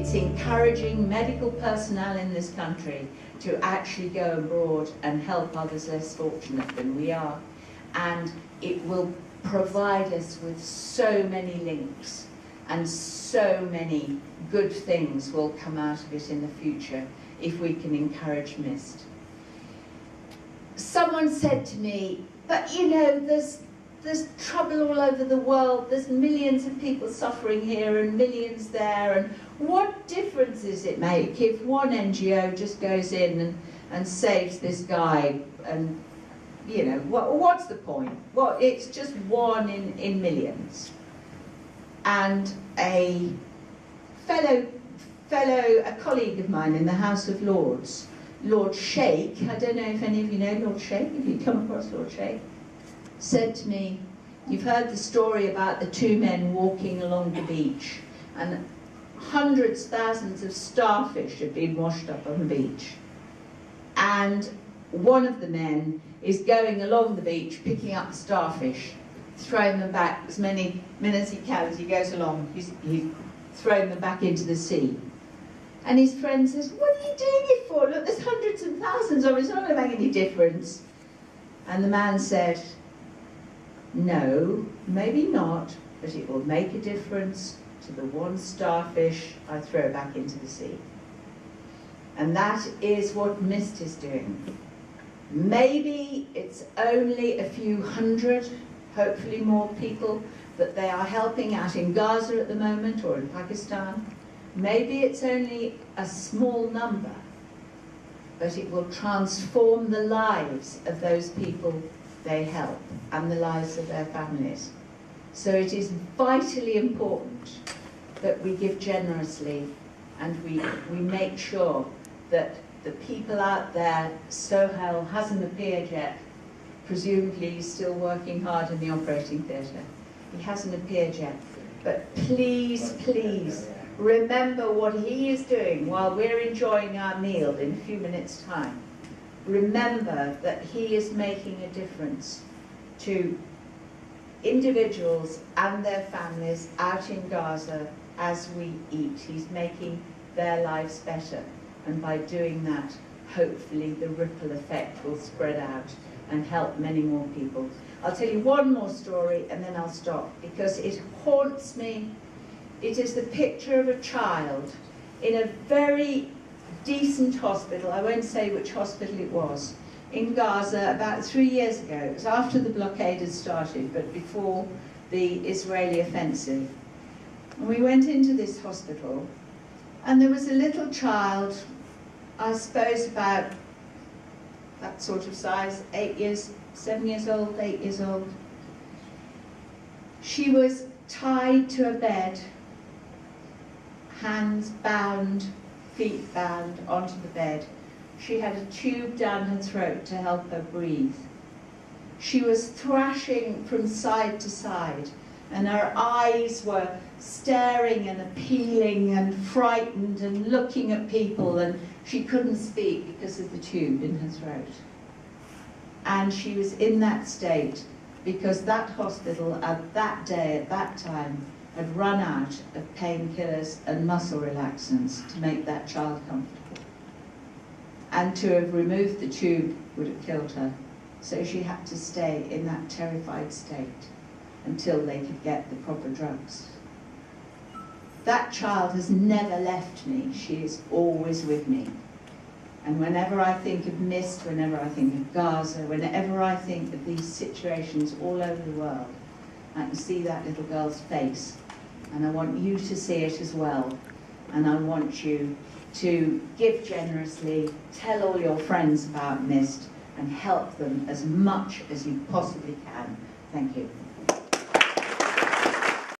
It's encouraging medical personnel in this country to actually go abroad and help others less fortunate than we are. And it will provide us with so many links, and so many good things will come out of it in the future if we can encourage MiST. Someone said to me, but you know, there's trouble all over the world, there's millions of people suffering here and millions there, and what difference does it make if one NGO just goes in and saves this guy? And you know, what's the point? Well, it's just one in millions. And a colleague of mine in the House of Lords, Lord Sheikh, I don't know if any of you know Lord Sheikh, if you come across Lord Sheikh, said to me, you've heard the story about the two men walking along the beach, and hundreds, thousands of starfish have been washed up on the beach. And one of the men is going along the beach, picking up the starfish, throwing them back as many minutes he can as he goes along. He's throwing them back into the sea. And his friend says, what are you doing it for? Look, there's hundreds and thousands of them, it's not going to make any difference. And the man said, no, maybe not, but it will make a difference to the one starfish I throw back into the sea. And that is what MiST is doing. Maybe it's only a few hundred, hopefully more people, that they are helping out in Gaza at the moment, or in Pakistan. Maybe it's only a small number, but it will transform the lives of those people they help and the lives of their families. So it is vitally important that we give generously, and we make sure that the people out there, Sohail hasn't appeared yet, presumably he's still working hard in the operating theatre. He hasn't appeared yet, but please, please, remember what he is doing while we're enjoying our meal in a few minutes' time. Remember that he is making a difference to individuals and their families out in Gaza as we eat. He's making their lives better, and by doing that, hopefully the ripple effect will spread out and help many more people. I'll tell you one more story and then I'll stop, because it haunts me. It is the picture of a child in a very decent hospital, I won't say which hospital it was, in Gaza about 3 years ago. It was after the blockade had started, but before the Israeli offensive. And we went into this hospital, and there was a little child, I suppose about that sort of size, 8 years, 7 years old, 8 years old. She was tied to a bed, hands bound, feet bound onto the bed. She had a tube down her throat to help her breathe. She was thrashing from side to side, and her eyes were staring and appealing and frightened and looking at people, and she couldn't speak because of the tube in her throat. And she was in that state because that hospital at that day, at that time, had run out of painkillers and muscle relaxants to make that child comfortable. And to have removed the tube would have killed her. So she had to stay in that terrified state until they could get the proper drugs. That child has never left me. She is always with me. And whenever I think of MiST, whenever I think of Gaza, whenever I think of these situations all over the world, I can see that little girl's face. And I want you to see it as well. And I want you to give generously, tell all your friends about MiST, and help them as much as you possibly can. Thank you.